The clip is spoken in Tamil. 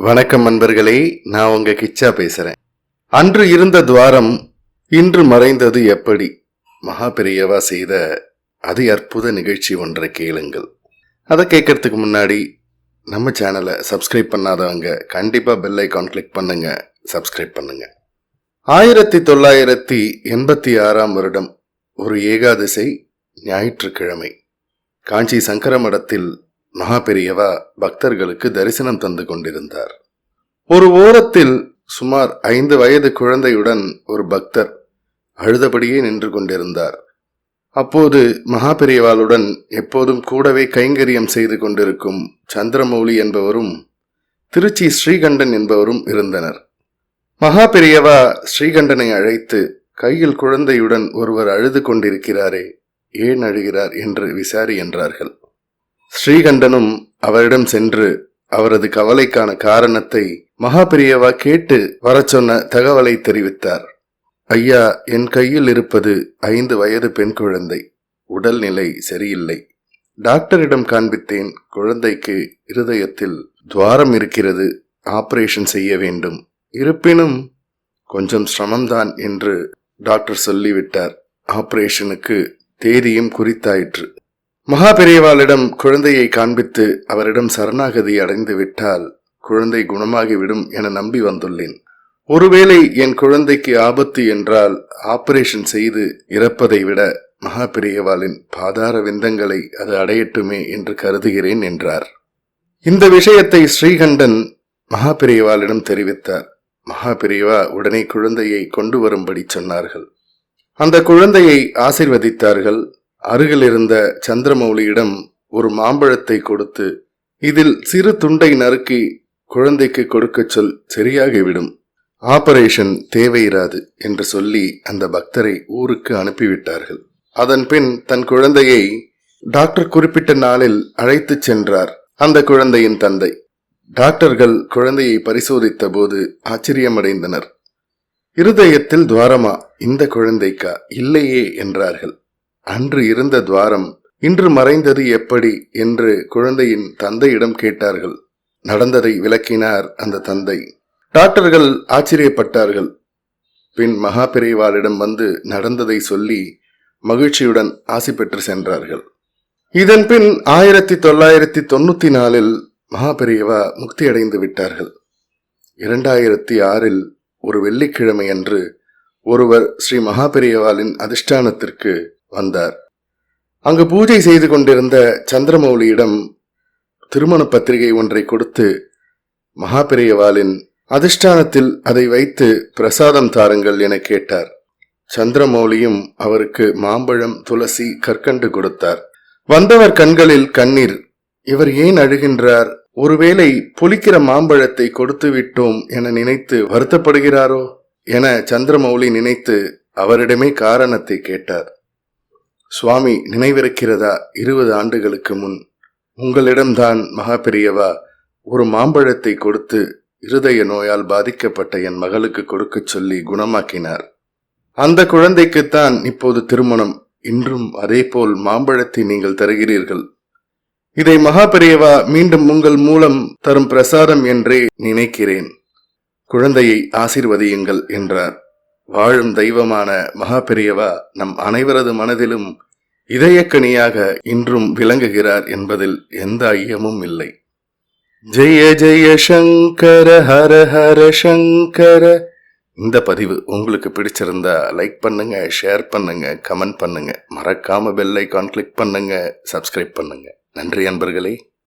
வணக்கம் நண்பர்களே, நான் உங்க கிச்சா பேசுறேன். அன்று இருந்த துவாரம் இன்று மறைந்தது எப்படி? மகா பெரியவா செய்த அதி அற்புத நிகழ்ச்சி ஒன்றை கேளுங்கள். அதை கேட்கறதுக்கு முன்னாடி நம்ம சேனலை சப்ஸ்கிரைப் பண்ணாதவங்க கண்டிப்பா பெல் ஐகான் கிளிக் பண்ணுங்க, சப்ஸ்கிரைப் பண்ணுங்க. 1986 வருடம் ஒரு ஏகாதசி ஞாயிற்றுக்கிழமை காஞ்சி சங்கர மடத்தில் மகா பெரியவா பக்தர்களுக்கு தரிசனம் தந்து கொண்டிருந்தார். ஒரு ஓரத்தில் சுமார் 5 வயது குழந்தையுடன் ஒரு பக்தர் அழுதபடியே நின்று கொண்டிருந்தார். அப்போது மகா பெரியவாளுடன் எப்போதும் கூடவே கைங்கரியம் செய்து கொண்டிருக்கும் சந்திரமௌலி என்பவரும் திருச்சி ஸ்ரீகண்டன் என்பவரும் இருந்தனர். மகா பெரியவா ஸ்ரீகண்டனை அழைத்து, கையில் குழந்தையுடன் ஒருவர் அழுது கொண்டிருக்கிறாரே, ஏன் அழுகிறார் என்று விசாரி என்றார்கள். ஸ்ரீகண்டனும் அவரிடம் சென்று அவரது கவலைக்கான காரணத்தை மகா பெரியவா கேட்டு வர சொன்ன தகவலை தெரிவித்தார். ஐயா, என் கையில் இருப்பது 5 வயது பெண் குழந்தை. உடல்நிலை சரியில்லை. டாக்டரிடம் காண்பித்தேன். குழந்தைக்கு இருதயத்தில் துவாரம் இருக்கிறது, ஆபரேஷன் செய்ய வேண்டும். இருப்பினும் கொஞ்சம் சிரமம்தான் என்று டாக்டர் சொல்லிவிட்டார். ஆபரேஷனுக்கு தேதியும் குறித்தாயிற்று. மகா பெரியவாளிடம் குழந்தையை காண்பித்து அவரிடம் சரணாகதி அடைந்து விட்டால் குழந்தை குணமாகிவிடும் என நம்பி வந்துள்ளேன். ஒருவேளை என் குழந்தைக்கு ஆபத்து என்றால் ஆபரேஷன் செய்து இறப்பதை விட மகா பெரியவாளின் பாதார விந்தங்களை அது அடையட்டுமே என்று கருதுகிறேன் என்றார். இந்த விஷயத்தை ஸ்ரீகண்டன் மகா பெரியவாளிடம் தெரிவித்தார். மகா பெரியவா உடனே குழந்தையை கொண்டு வரும்படி சொன்னார்கள். அந்த குழந்தையை ஆசீர்வதித்தார்கள். அருகில் இருந்த சந்திரமௌலியிடம் ஒரு மாம்பழத்தை கொடுத்து, இதில் சிறு துண்டை நறுக்கி குழந்தைக்கு கொடுக்க சொல், சரியாகிவிடும். ஆபரேஷன் தேவையிராது என்று சொல்லி அந்த பக்தரை ஊருக்கு அனுப்பிவிட்டார்கள். அதன் பின் தன் குழந்தையை டாக்டர் குறிப்பிட்ட நாளில் அழைத்து சென்றார் அந்த குழந்தையின் தந்தை. டாக்டர்கள் குழந்தையை பரிசோதித்த போது ஆச்சரியமடைந்தனர். இருதயத்தில் துவாரமா இந்த குழந்தைக்கா? இல்லையே என்றார்கள். அன்று இருந்த துவாரம் இன்று மறைந்தது எப்படி என்று குழந்தையின் தந்தையிடம் கேட்டார்கள். நடந்ததை விளக்கினார் அந்த தந்தை. டாக்டர்கள் ஆச்சரியப்பட்டார்கள். பின் மகா பெரியவாளிடம் வந்து நடந்ததை சொல்லி மகிழ்ச்சியுடன் ஆசி பெற்று சென்றார்கள். இதன் பின் 1994 மகா பெரியவா முக்தி அடைந்து விட்டார்கள். 2006 ஒரு வெள்ளிக்கிழமை அன்று ஒருவர் ஸ்ரீ மகா பெரியவாளின் அதிஷ்டானத்திற்கு வந்தார். அங்கு பூஜை செய்து கொண்டிருந்த சந்திரமௌலியிடம் திருமண பத்திரிகை ஒன்றை கொடுத்து, மகா பெரியவாளின் அதிஷ்டானத்தில் அதை வைத்து பிரசாதம் தாருங்கள் என கேட்டார். சந்திரமௌலியும் அவருக்கு மாம்பழம், துளசி, கற்கண்டு கொடுத்தார். வந்தவர் கண்களில் கண்ணீர். இவர் ஏன் அழுகின்றார்? ஒருவேளை புளிக்கிற மாம்பழத்தை கொடுத்து விட்டோம் என நினைத்து வருத்தப்படுகிறாரோ என சந்திரமௌலி நினைத்து அவரிடமே காரணத்தை கேட்டார். சுவாமி, நினைவிருக்கிறதா? 20 ஆண்டுகளுக்கு முன் உங்களிடம்தான் மகா பெரியவா ஒரு மாம்பழத்தை கொடுத்து இருதய நோயால் பாதிக்கப்பட்ட என் மகளுக்கு கொடுக்க சொல்லி குணமாக்கினார். அந்த குழந்தைக்குத்தான் இப்போது திருமணம். இன்றும் அதே போல் மாம்பழத்தை நீங்கள் தருகிறீர்கள். இதை மகா பெரியவா மீண்டும் உங்கள் மூலம் தரும் பிரசாதம் என்றே நினைக்கிறேன். குழந்தையை ஆசீர்வதியுங்கள் என்றார். வாழும் தெய்வமான மகா பெரியவா நம் அனைவரது மனதிலும் இதயக்கனியாக இன்றும் விளங்குகிறார் என்பதில் எந்த ஐயமும் இல்லை. ஜெய ஜெய சங்கர, ஹர ஹர சங்கர. இந்த பதிவு உங்களுக்கு பிடிச்சிருந்தா லைக் பண்ணுங்க, ஷேர் பண்ணுங்க, கமெண்ட் பண்ணுங்க. மறக்காம பெல் ஐகான் கிளிக் பண்ணுங்க, சப்ஸ்கிரைப் பண்ணுங்க. நன்றி அன்பர்களே.